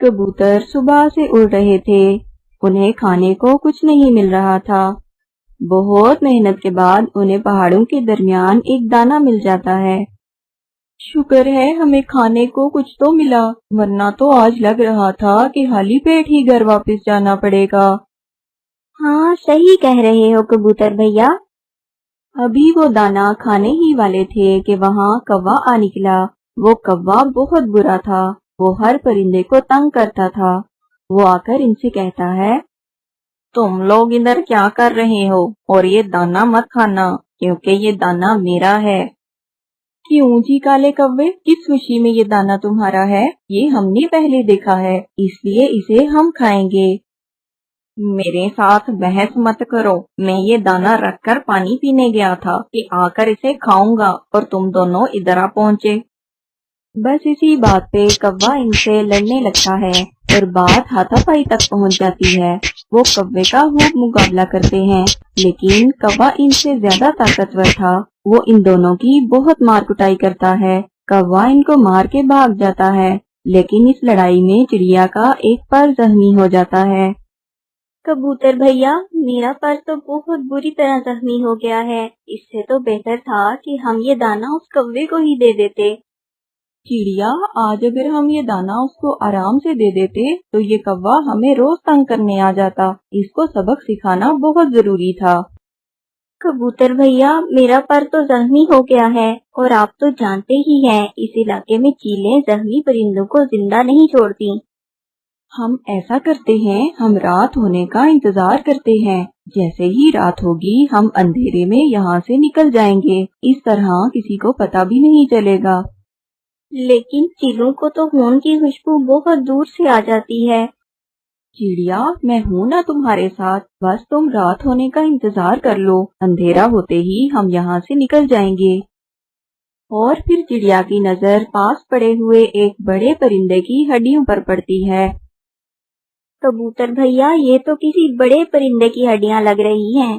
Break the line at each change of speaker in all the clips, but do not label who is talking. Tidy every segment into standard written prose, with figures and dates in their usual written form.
کبوتر صبح سے اڑ رہے تھے، انہیں کھانے کو کچھ نہیں مل رہا تھا۔ بہت محنت کے بعد انہیں پہاڑوں کے درمیان ایک دانہ مل جاتا ہے۔ شکر ہے ہمیں کھانے کو کچھ تو ملا، ورنہ تو آج لگ رہا تھا کہ خالی پیٹ ہی گھر واپس جانا پڑے گا۔
ہاں صحیح کہہ رہے ہو کبوتر بھیا۔
ابھی وہ دانہ کھانے ہی والے تھے کہ وہاں کوا آ نکلا۔ وہ کوا بہت برا تھا، وہ ہر پرندے کو تنگ کرتا تھا۔ وہ آ کر ان سے کہتا ہے، تم لوگ ادھر کیا کر رہے ہو؟ اور یہ دانہ مت کھانا، کیونکہ یہ دانہ میرا ہے۔ کیوں جی کالے کوے، کس خوشی میں یہ دانہ تمہارا ہے؟ یہ ہم نے پہلے دیکھا ہے، اس لیے اسے ہم کھائیں گے۔ میرے ساتھ بحث مت کرو، میں یہ دانہ رکھ کر پانی پینے گیا تھا کہ آ کر اسے کھاؤں گا، اور تم دونوں ادھر آ پہنچے۔ بس اسی بات پہ کوا ان سے لڑنے لگتا ہے اور بات ہاتھا پائی تک پہنچ جاتی ہے۔ وہ کوے کا خوب مقابلہ کرتے ہیں، لیکن کوا ان سے زیادہ طاقتور تھا۔ وہ ان دونوں کی بہت مار کٹائی کرتا ہے۔ کوا ان کو مار کے بھاگ جاتا ہے، لیکن اس لڑائی میں چڑیا کا ایک پر زخمی ہو جاتا ہے۔
کبوتر بھیا، میرا پر تو بہت بری طرح زخمی ہو گیا ہے، اس سے تو بہتر تھا کہ ہم یہ دانہ اس کوے کو ہی دے دیتے۔
چڑیا، آج اگر ہم یہ دانہ اس کو آرام سے دے دیتے تو یہ کوا ہمیں روز تنگ کرنے آ جاتا۔ اس کو سبق سکھانا بہت ضروری تھا۔
کبوتر بھیا، میرا پر تو زخمی ہو گیا ہے، اور آپ تو جانتے ہی ہیں اس علاقے میں چیلیں زخمی پرندوں کو زندہ نہیں چھوڑتی۔
ہم ایسا کرتے ہیں، ہم رات ہونے کا انتظار کرتے ہیں۔ جیسے ہی رات ہوگی ہم اندھیرے میں یہاں سے نکل جائیں گے، اس طرح کسی کو پتہ بھی نہیں چلے گا۔
لیکن چیلوں کو تو خون کی خوشبو بہت دور سے آ جاتی ہے۔
چڑیا، میں ہوں نا تمہارے ساتھ، بس تم رات ہونے کا انتظار کر لو، اندھیرا ہوتے ہی ہم یہاں سے نکل جائیں گے۔ اور پھر چڑیا کی نظر پاس پڑے ہوئے ایک بڑے پرندے کی ہڈیوں پر پڑتی ہے۔
کبوتر بھیا، یہ تو کسی بڑے پرندے کی ہڈیاں لگ رہی ہیں،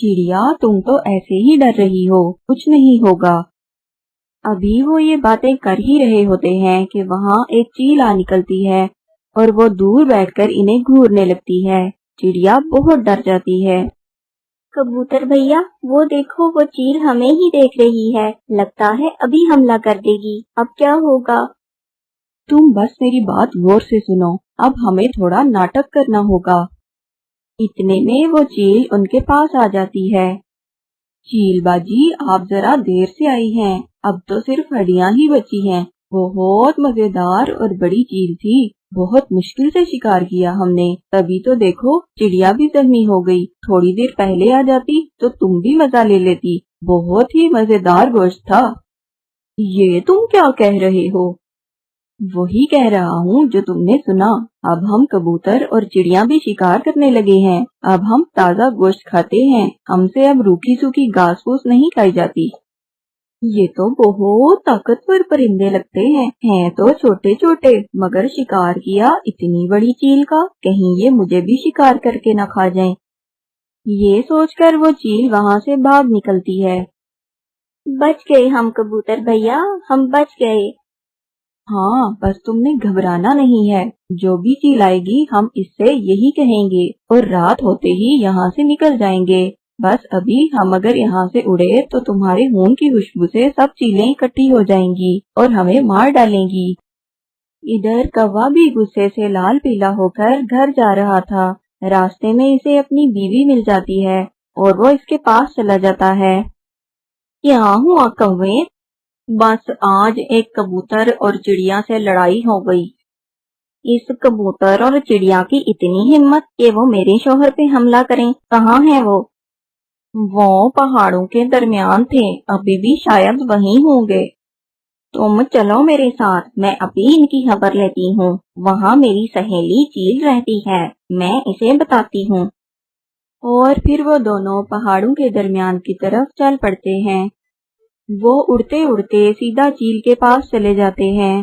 چڑیا، تم تو ایسے ہی ڈر رہی ہو، کچھ نہیں ہوگا۔ ابھی وہ یہ باتیں کر ہی رہے ہوتے ہیں کہ وہاں ایک چیل آ نکلتی ہے اور وہ دور بیٹھ کر انہیں گھورنے لگتی ہے۔ چڑیا بہت ڈر جاتی ہے۔
کبوتر بھیا، وہ دیکھو، وہ چیل ہمیں ہی دیکھ رہی ہے، لگتا ہے ابھی حملہ کر دے گی، اب کیا ہوگا؟
تم بس میری بات غور سے سنو، اب ہمیں تھوڑا ناٹک کرنا ہوگا۔ اتنے میں وہ چیل ان کے پاس آ جاتی ہے۔ چیل باجی، آپ ذرا دیر سے آئی ہیں، اب تو صرف ہڈیاں ہی بچی ہیں۔ بہت مزیدار اور بڑی چیل تھی، بہت مشکل سے شکار کیا ہم نے، تبھی تو دیکھو چڑیا بھی زخمی ہو گئی۔ تھوڑی دیر پہلے آ جاتی تو تم بھی مزہ لے لیتی، بہت ہی مزیدار گوشت تھا۔ یہ تم کیا کہہ رہے ہو؟ وہی کہہ رہا ہوں جو تم نے سنا۔ اب ہم کبوتر اور چڑیاں بھی شکار کرنے لگے ہیں، اب ہم تازہ گوشت کھاتے ہیں، ہم سے اب روکھی سوکھی گھاس پھوس نہیں کھائی جاتی۔ یہ تو بہت طاقتور پرندے لگتے ہیں تو چھوٹے چھوٹے، مگر شکار کیا اتنی بڑی چیل کا، کہیں یہ مجھے بھی شکار کر کے نہ کھا جائیں۔ یہ سوچ کر وہ چیل وہاں سے بھاگ نکلتی ہے۔
بچ گئے ہم کبوتر بھیا، ہم بچ گئے۔
ہاں، بس تم نے گھبرانا نہیں ہے، جو بھی چیل آئے گی ہم اس سے یہی کہیں گے اور رات ہوتے ہی یہاں سے نکل جائیں گے۔ بس ابھی ہم اگر یہاں سے اڑے تو تمہارے خون کی خوشبو سے سب چیلیں اکٹھی ہو جائیں گی اور ہمیں مار ڈالیں گی۔ ادھر کوا بھی غصے سے لال پیلا ہو کر گھر جا رہا تھا۔ راستے میں اسے اپنی بیوی مل جاتی ہے اور وہ اس کے پاس چلا جاتا ہے۔ کیا ہوا کوے؟ بس آج ایک کبوتر اور چڑیا سے لڑائی ہو گئی۔ اس کبوتر اور چڑیا کی اتنی ہمت کہ وہ میرے شوہر پہ حملہ کریں، کہاں ہے وہ؟ وہ پہاڑوں کے درمیان تھے، ابھی بھی شاید وہیں ہوں گے۔ تم چلو میرے ساتھ، میں ابھی ان کی خبر لیتی ہوں۔ وہاں میری سہیلی چیل رہتی ہے، میں اسے بتاتی ہوں۔ اور پھر وہ دونوں پہاڑوں کے درمیان کی طرف چل پڑتے ہیں۔ وہ اڑتے اڑتے سیدھا چیل کے پاس چلے جاتے ہیں۔